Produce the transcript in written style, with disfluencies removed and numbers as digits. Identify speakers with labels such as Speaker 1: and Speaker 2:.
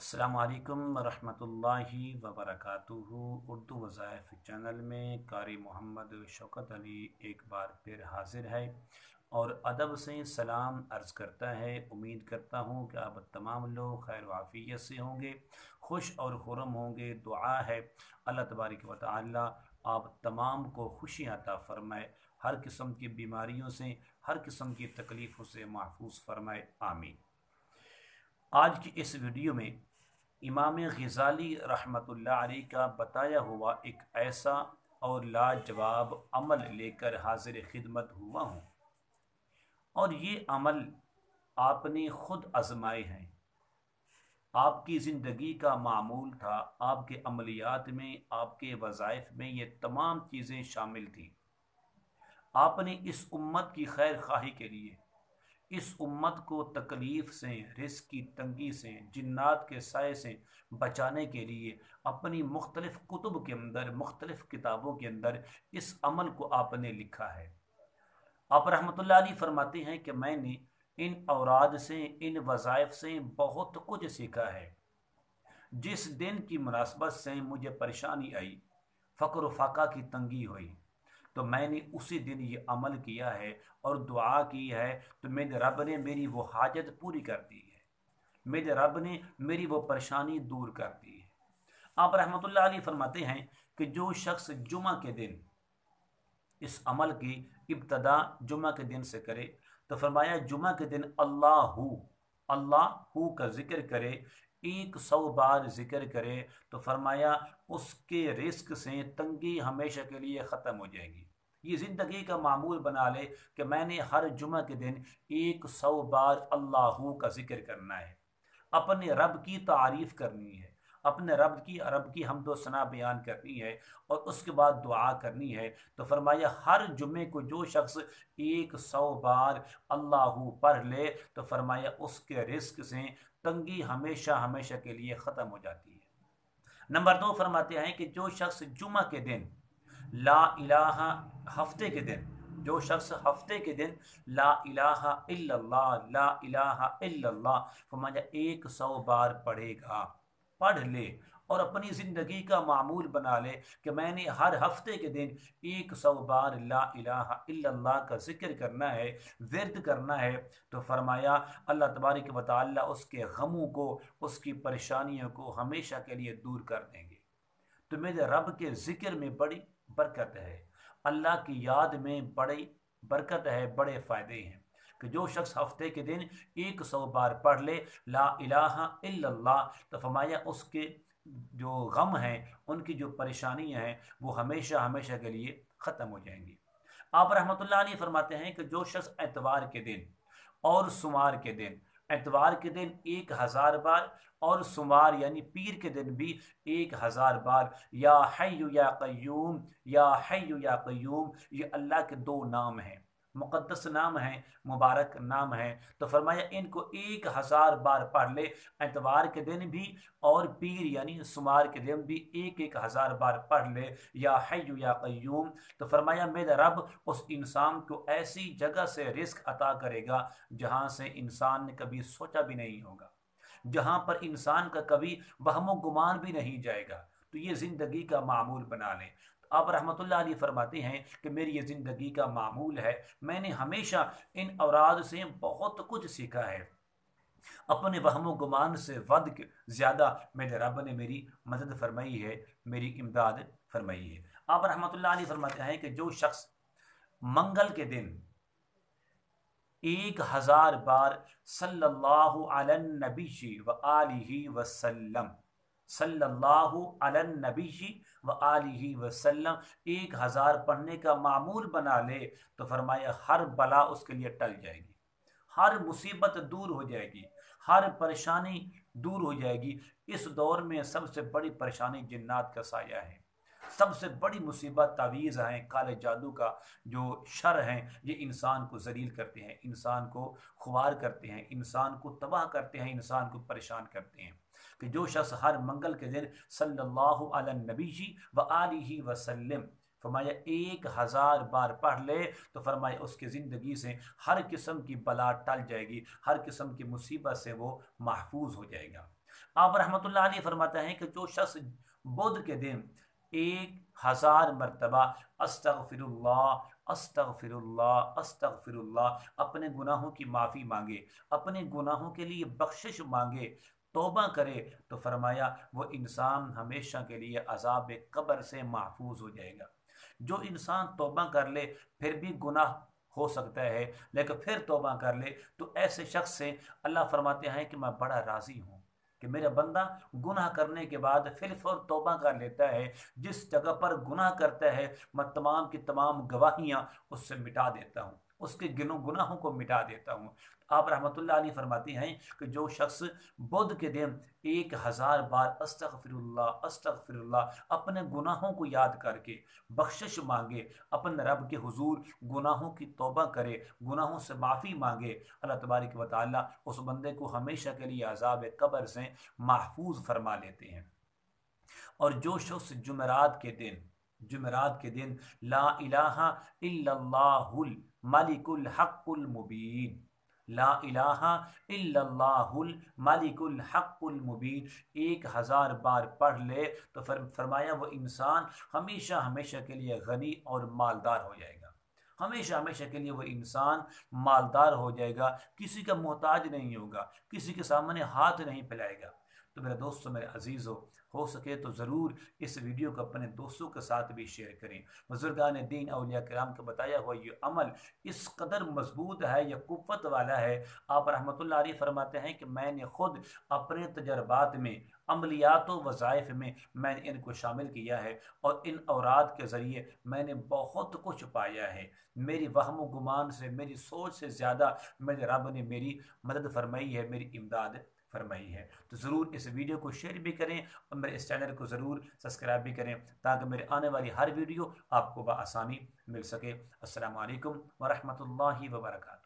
Speaker 1: अस्सलामु अलैकुम वरहमतुल्लाहि वबरकातुहू। उर्दू वज़ाइफ चैनल में कारी मोहम्मद शौकत अली एक बार फिर हाजिर है और अदब से सलाम अर्ज़ करता है। उम्मीद करता हूँ कि आप तमाम लोग खैर वाफ़ियत से होंगे, खुश और खुरम होंगे। दुआ है अल्लाह तबारक व तआला आप तमाम को खुशियाँ अता फ़रमाए, हर किस्म की बीमारियों से, हर किस्म की तकलीफ़ों से महफूज फ़रमाए, आमीन। आज की इस वीडियो में इमाम ग़ज़ाली रहमतुल्लाह अलैह का बताया हुआ एक ऐसा और लाजवाब अमल लेकर हाजिर खिदमत हुआ हूँ, और ये अमल आपने ख़ुद आजमाए हैं। आपकी ज़िंदगी का मामूल था, आपके अमलियात में, आपके वज़ाइफ में ये तमाम चीज़ें शामिल थी। आपने इस उम्मत की खैर खाही के लिए, इस उम्मत को तकलीफ़ से, रिस्क की तंगी से, जिन्नात के साए से बचाने के लिए अपनी मुख्तलिफ़ कुतुब के अंदर, मुख्तलिफ़ किताबों के अंदर इस अमल को आपने लिखा है। आप रहमतुल्लाह अलैह फरमाते हैं कि मैंने इन औराद से, इन वज़ाइफ से बहुत कुछ सीखा है। जिस दिन की मुनासबत से मुझे परेशानी आई, फ़क्र फाका की तंगी हुई, तो मैंने उसी दिन ये अमल किया है और दुआ की है, तो मेरे रब ने मेरी वो हाजत पूरी कर दी है, मेरे रब ने मेरी वो परेशानी दूर कर दी है। आप रहमतुल्लाह अलैह फरमाते हैं कि जो शख्स जुमा के दिन इस अमल की इब्तदा जुमा के दिन से करे, तो फरमाया जुमा के दिन अल्लाहू का जिक्र करे, 100 बार जिक्र करे, तो फरमाया उसके रिस्क से तंगी हमेशा के लिए ख़त्म हो जाएगी। ये ज़िंदगी का मामूल बना ले कि मैंने हर जुमा के दिन 100 बार अल्लाहू का जिक्र करना है, अपने रब की तारीफ़ करनी है, अपने रब की हमदो सना बयान करनी है और उसके बाद दुआ करनी है। तो फरमाया हर जुमे को जो शख्स 100 बार अल्लाहू पढ़ ले, तो फरमाया उसके रिस्क से तंगी हमेशा हमेशा के लिए ख़त्म हो जाती है। नंबर 2 फरमाते हैं कि जो शख्स जुमा के दिन ला इलाहा, हफ्ते के दिन जो शख्स हफ्ते के दिन ला इलाहा इल्लल्लाह, ला इलाहा इल्लल्लाह फरमाया 100 बार पढ़ेगा, पढ़ ले और अपनी ज़िंदगी का मामूल बना ले कि मैंने हर हफ्ते के दिन 100 बार ला इलाहा इल्लल्लाह का जिक्र करना है, विर्द करना है, तो फरमाया अल्लाह तबारक व तआला उसके गमों को, उसकी परेशानियों को हमेशा के लिए दूर कर देंगे। तो मेरे रब के ज़िक्र में बड़ी बरकत है, अल्लाह की याद में बड़ी बरकत है, बड़े फ़ायदे हैं कि जो शख्स हफ्ते के दिन 100 बार पढ़ ले ला इलाहा इल्लल्लाह, तो फरमाया उसके जो गम हैं, उनकी जो परेशानियां हैं, वो हमेशा हमेशा के लिए ख़त्म हो जाएंगी। आप रहमतुल्लाह अलैह फरमाते हैं कि जो शख्स एतवार के दिन और सुमार के दिन, एतवार के दिन 1000 बार और सुमार यानी पीर के दिन भी 1000 बार या हय्यु या क़य्यूम, या हय्यु या क़य्यूम, ये अल्लाह के दो नाम हैं, मुक़द्दस नाम है, मुबारक नाम है। तो फरमाया इनको 1000 बार पढ़ ले, एतवार के दिन भी और पीर यानी सुमार के दिन भी 1000 बार पढ़ ले या हय्यु या क़य्यूम, तो फरमाया मेरा रब उस इंसान को ऐसी जगह से रिस्क अता करेगा जहाँ से इंसान ने कभी सोचा भी नहीं होगा, जहाँ पर इंसान का कभी वहमो गुमान भी नहीं जाएगा। तो ये ज़िंदगी का मामूल बना लें। आप रहमतुल्लाह अलैह फरमाते हैं कि मेरी ये ज़िंदगी का मामूल है, मैंने हमेशा इन औराद से बहुत कुछ सीखा है, अपने वहमो गुमान से वध ज़्यादा मेरे रब ने मेरी मदद फरमाई है, मेरी इमदाद फरमाई है। आप रहमतुल्लाह अलैह फरमाते हैं कि जो शख्स मंगल के दिन 1000 बार सल्लल्लाहु अलैहि नबी व आलिहि वसल्लम, सल्लल्लाहु अलैहि नबी व आलिहि वसल्लम 1000 पढ़ने का मामूल बना ले, तो फरमाया हर बला उसके लिए टल जाएगी, हर मुसीबत दूर हो जाएगी, हर परेशानी दूर हो जाएगी। इस दौर में सबसे बड़ी परेशानी जिन्नात का साया है, सबसे बड़ी मुसीबत तावीज़ हैं, काले जादू का जो शर हैं, ये इंसान को ज़लील करते हैं, इंसान को खुवार करते हैं, इंसान को तबाह करते हैं, इंसान को परेशान करते हैं। कि जो शख्स हर मंगल के दिन सल्लल्लाहु अलैहि नबी व आलिहि वसल्लम फरमाया 1000 बार पढ़ ले, तो फरमाया उसकी ज़िंदगी से हर किस्म की बला टल जाएगी, हर किस्म की मुसीबत से वो महफूज हो जाएगा। آپ رحمۃ اللہ علیہ فرماتے ہیں کہ جو شخص بدھ کے دن 1000 مرتبہ استغفر اللہ استغفر اللہ استغفر اللہ اپنے گناہوں کی معافی مانگے، اپنے گناہوں کے لیے بخشش مانگے، توبہ کرے، تو فرمایا وہ انسان ہمیشہ کے لیے عذاب قبر سے محفوظ ہو جائے گا۔ جو انسان توبہ کر لے پھر بھی گناہ ہو سکتا ہے لیکن پھر توبہ کر لے، تو ایسے شخص سے اللہ فرماتے ہیں کہ میں بڑا راضی ہوں کہ میرا بندہ گناہ کرنے کے بعد فی الفور توبہ کر لیتا ہے، جس جگہ پر گناہ کرتا ہے میں تمام کی تمام گواہیاں اس سے مٹا دیتا ہوں، اس کے گناہوں کو مٹا دیتا ہوں۔ آپ رحمۃ اللہ علیہ فرماتے ہیں کہ جو شخص بدھ کے دن 1000 بار استغفر اللہ اپنے گناہوں کو یاد کر کے بخشش مانگے، اپنے رب کے حضور گناہوں کی توبہ کرے، گناہوں سے معافی مانگے، اللہ تبارک و تعالیٰ اس بندے کو ہمیشہ کے لیے عذاب قبر سے محفوظ فرما لیتے ہیں۔ اور جو شخص جمعرات کے دن لا الہ الا اللہ الملک الحق المبین، لا الہ الا اللہ الملک الحق المبین 1000 بار پڑھ لے تو فرمایا وہ انسان ہمیشہ ہمیشہ کے لیے غنی اور مالدار ہو جائے گا، ہمیشہ ہمیشہ کے لیے وہ انسان مالدار ہو جائے گا، کسی کا محتاج نہیں ہوگا، کسی کے سامنے ہاتھ نہیں پھیلائے گا۔ تو میرے دوستو، میرے عزیزو، ہو سکے تو ضرور اس ویڈیو کو اپنے دوستوں کے ساتھ بھی شیئر کریں۔ بزرگان دین اولیاء کرام کا بتایا ہوا یہ عمل اس قدر مضبوط ہے، یہ قوت والا ہے۔ آپ رحمۃ اللہ علیہ فرماتے ہیں کہ میں نے خود اپنے تجربات میں، عملیات و وظائف میں نے ان کو شامل کیا ہے، اور ان اوراد کے ذریعے میں نے بہت کچھ پایا ہے۔ میری وہم و گمان سے، میری سوچ سے زیادہ میرے رب نے میری مدد فرمائی ہے، میری امداد فرمائی ہے۔ تو ضرور اس ویڈیو کو شیئر بھی کریں اور میرے اس چینل کو ضرور سبسکرائب بھی کریں تاکہ میرے آنے والی ہر ویڈیو آپ کو بآسانی مل سکے۔ السلام علیکم ورحمۃ اللہ وبرکاتہ۔